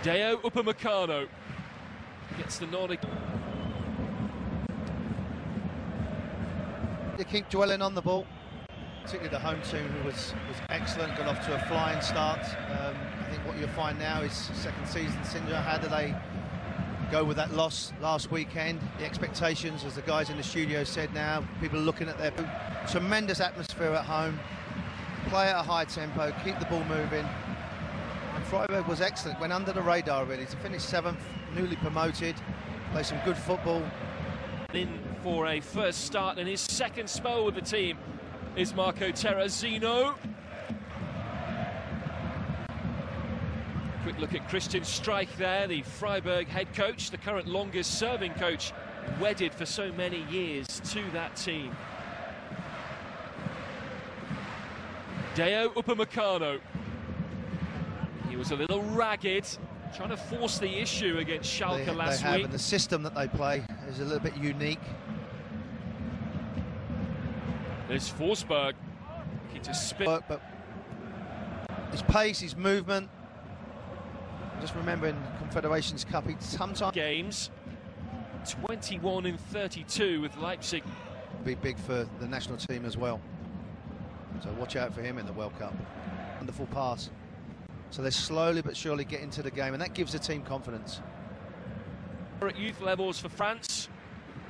Dayot Upamecano gets the nod. They keep dwelling on the ball, particularly the home team, who was excellent, got off to a flying start. I think what you'll find now is second season syndrome. How do they go with that loss last weekend? The expectations, as the guys in the studio said now, people are looking at their tremendous atmosphere at home, play at a high tempo, keep the ball moving. And Freiburg was excellent, went under the radar really to finish 7th, newly promoted, play some good football. In for a first start in his second spell with the team is Marco Terrazino. Quick look at Christian Streich there, the Freiburg head coach, the current longest serving coach, wedded for so many years to that team. Dayot Upamecano. He was a little ragged, trying to force the issue against Schalke last week. And the system that they play is a little bit unique. There's Freiburg looking to spin. But his pace, his movement. Just remembering Confederations Cup, he sometimes games 21 in 32 with Leipzig. Be big for the national team as well. So watch out for him in the World Cup. Wonderful pass. So they're slowly but surely getting to the game, and that gives the team confidence. At youth levels for France.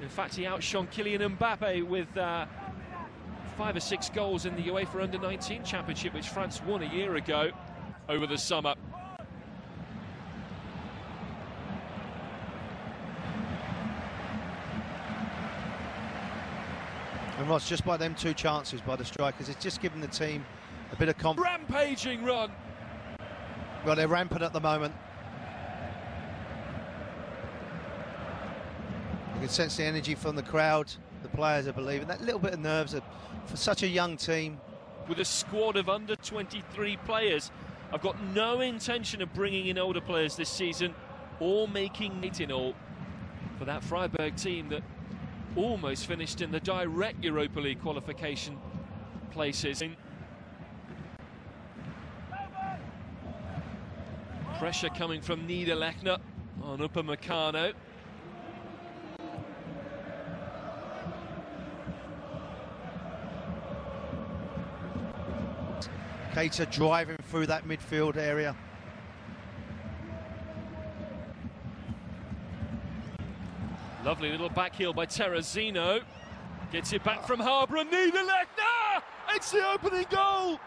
In fact, he outshone Kylian Mbappe with 5 or 6 goals in the UEFA Under-19 Championship, which France won a year ago over the summer. And Ross, just by them 2 chances by the strikers, it's just given the team a bit of confidence. Rampaging run. Well, they're rampant at the moment. You can sense the energy from the crowd. The players are believing. That little bit of nerves for such a young team. With a squad of under 23 players, I've got no intention of bringing in older players this season or making it in all for that Freiburg team that almost finished in the direct Europa League qualification places. Pressure coming from Niederlechner on Upamecano. Keita driving through that midfield area. Lovely little back heel by Terrazino. Gets it back from Harbour and Niederlechner! It's the opening goal!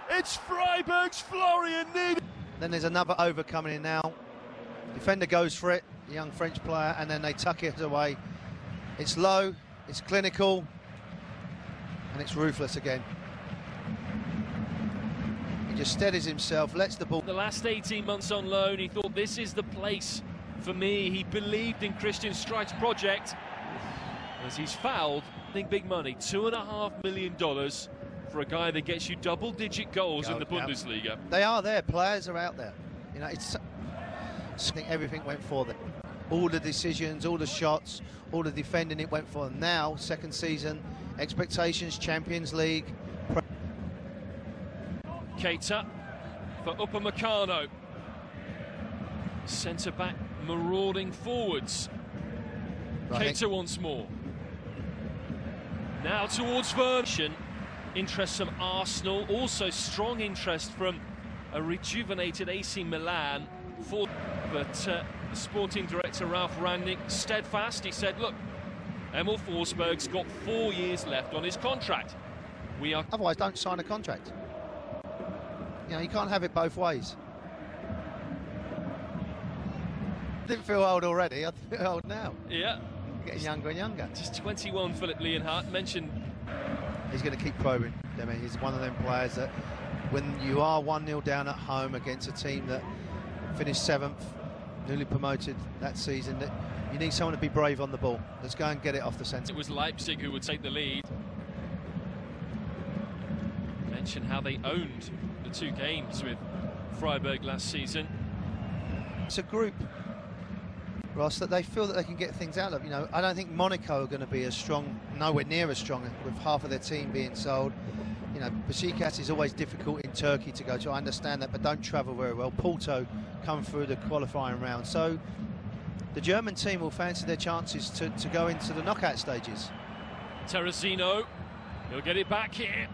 It's Freiburg's Florian Niederlechner. Then there's another over coming in now. Defender goes for it, the young French player, and then they tuck it away. It's low, it's clinical, and it's ruthless again. He just steadies himself, lets the ball. The last 18 months on loan, he thought this is the place for me. He believed in Christian Streich's project. As he's fouled, I think big money, $2.5 million for a guy that gets you double-digit goals in the Bundesliga. They are there, players are out there. You know, I think everything went for them. All the decisions, all the shots, all the defending, it went for them. Now, second season, expectations, Champions League. Keita for Upamecano. Centre-back marauding forwards. Keita once more. Now towards Version. Interest from Arsenal, also strong interest from a rejuvenated AC Milan. But the sporting director Ralf Rangnick steadfast. He said, look, Emil Forsberg's got 4 years left on his contract. Otherwise, don't sign a contract. You know, you can't have it both ways. Didn't feel old already, I feel old now. Yeah. Getting younger and younger. Just 21, Philipp Leonhardt mentioned. He's going to keep probing. I mean, he's one of them players that when you are 1-0 down at home against a team that finished 7th, newly promoted that season, that you need someone to be brave on the ball. Let's go and get it off the centre. It was Leipzig who would take the lead. Mention how they owned the 2 games with Freiburg last season. It's a group, Ross, that they feel that they can get things out of. You know, I don't think Monaco are going to be as strong, nowhere near as strong, with half of their team being sold. You know, Besiktas is always difficult in Turkey to go to. I understand that, but don't travel very well. Porto come through the qualifying round. So the German team will fancy their chances to go into the knockout stages. Terrazino, he'll get it back here.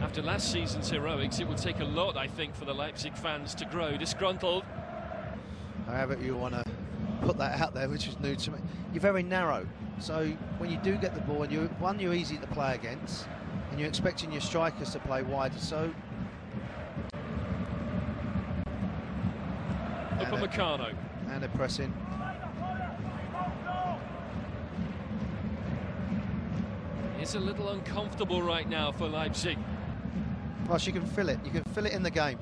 After last season's heroics, it will take a lot, I think, for the Leipzig fans to grow disgruntled. However you want to put that out there, which is new to me. You're very narrow, so when you do get the ball, and you're easy to play against, and you're expecting your strikers to play wider, so... Upamecano. And they're pressing. It's a little uncomfortable right now for Leipzig. Well, you can feel it. You can feel it in the game.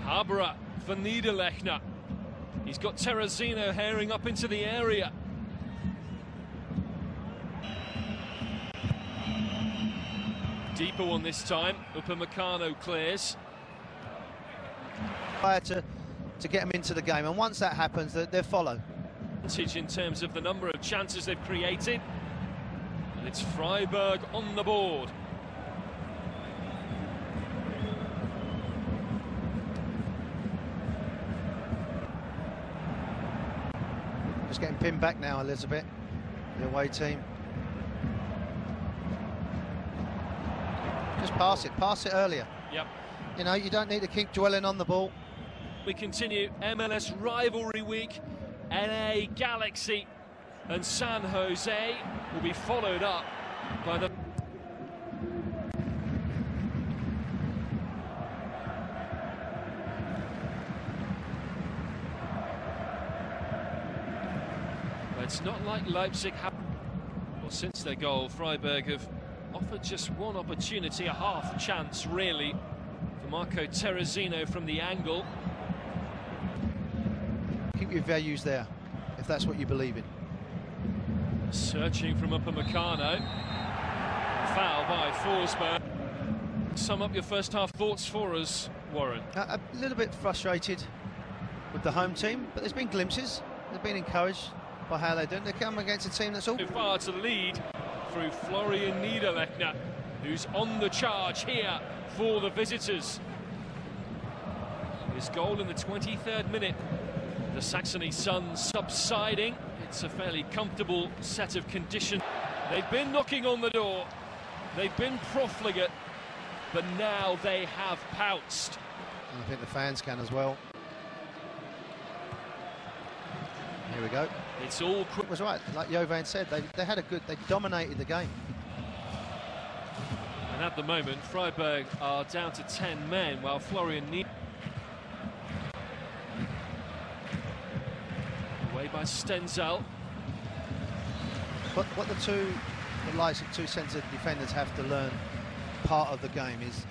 Habra for Niederlechner. He's got Terrazino herring up into the area. Deeper one this time. Upamecano clears. To get them into the game, and once that happens, they follow. In terms of the number of chances they've created, and it's Freiburg on the board. Just getting pinned back now, Elizabeth, the away team. Just pass it earlier. Yep. You know, you don't need to keep dwelling on the ball. We continue MLS rivalry week. LA Galaxy and San Jose will be followed up by the... But it's not like Leipzig have... Well, since their goal, Freiburg have offered just one opportunity, a half chance really, for Marco Terrazino from the angle. Keep your values there, if that's what you believe in. Searching from Upamecano. Foul by Forsberg. Sum up your first half thoughts for us, Warren. A little bit frustrated with the home team, but there's been glimpses. They've been encouraged by how they do. They come against a team that's all... Far to lead through Florian Niederlechner, who's on the charge here for the visitors. His goal in the 23rd minute. The Saxony sun subsiding. It's a fairly comfortable set of conditions. They've been knocking on the door. They've been profligate, but now they have pounced. And I think the fans can as well. Here we go. It's all... It was right, like Jovan said, they had a good... They dominated the game. And at the moment, Freiburg are down to 10 men, while Florian away by Stenzel. But what the likes of two centre defenders have to learn part of the game is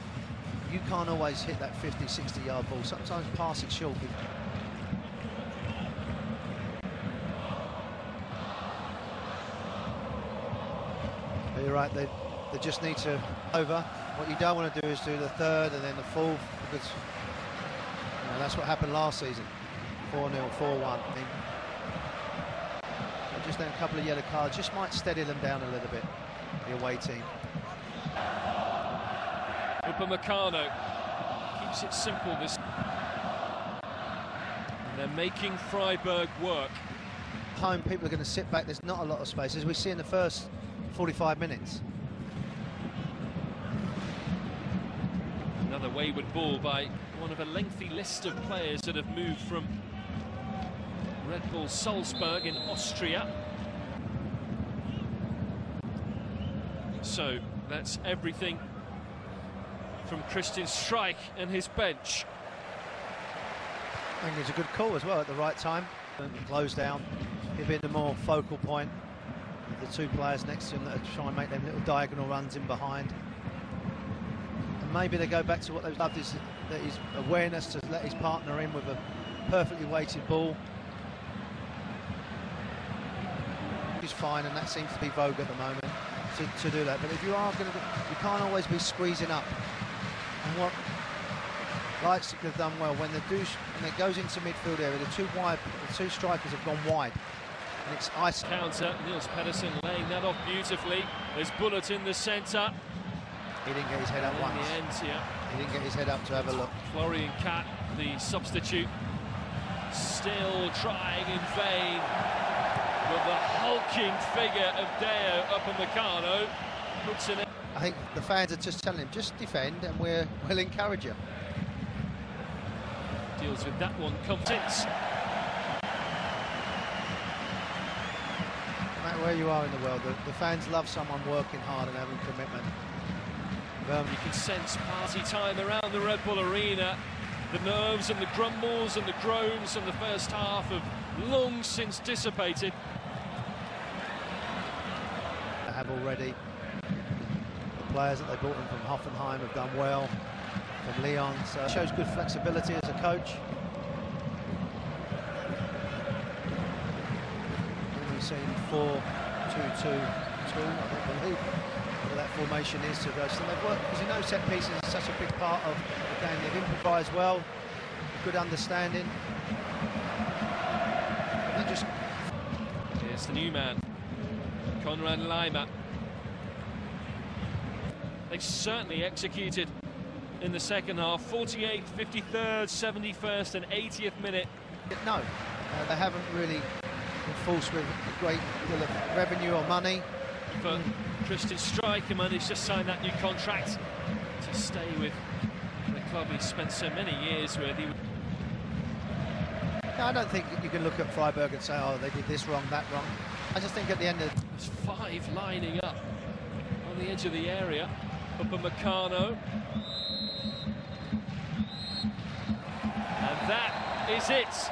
you can't always hit that 50, 60 yard ball. Sometimes pass it short. But you're right, they just need to over. What you don't want to do is do the third and then the fourth, because you know, that's what happened last season. 4-0, 4-1. Just then a couple of yellow cards just might steady them down a little bit, the away team. Upamecano keeps it simple this. And they're making Freiburg work. Home people are going to sit back. There's not a lot of space, as we see in the first 45 minutes. Another wayward ball by one of a lengthy list of players that have moved from Red Bull Salzburg in Austria. So that's everything from Christian Streich and his bench. I think it's a good call as well at the right time. Close down, give it a more focal point. The two players next to him that are trying to make them little diagonal runs in behind. And maybe they go back to what they've loved, is that his awareness to let his partner in with a perfectly weighted ball. Is fine, and that seems to be vogue at the moment to do that. But if you are going to, you can't always be squeezing up. And what Leipzig have done well when they do, and it goes into midfield area, the two strikers have gone wide. And it's ice. Counter, Niels Pedersen laying that off beautifully. There's Bullet in the centre. He didn't get his head up In once. the end, yeah. He didn't get his head up to have a look. Florian Cat, the substitute, still trying in vain. But the hulking figure of Dayot Upamecano puts in it. I think the fans are just telling him, just defend and we'll encourage you. Deals with that one, competence. No matter where you are in the world, the fans love someone working hard and having commitment. You can sense party time around the Red Bull Arena. The nerves and the grumbles and the groans from the first half have long since dissipated. They have already. The players that they brought in from Hoffenheim have done well. From Lyon, so shows good flexibility as a coach. We've seen 4-2-2-2, I believe. That formation is to go. So they've worked, because you know set pieces is such a big part of the game. They've improvised well, good understanding. They just. Here's the new man, Konrad Laimer. They've certainly executed in the second half. 48th, 53rd, 71st and 80th minute. No, they haven't really been forced with a great deal of revenue or money. But Christian Streicher managed to sign that new contract to stay with the club he spent so many years with. No, I don't think you can look at Freiburg and say, oh, they did this wrong, that wrong. I just think at the end of... There's 5 lining up on the edge of the area. Upamecano. And that is it.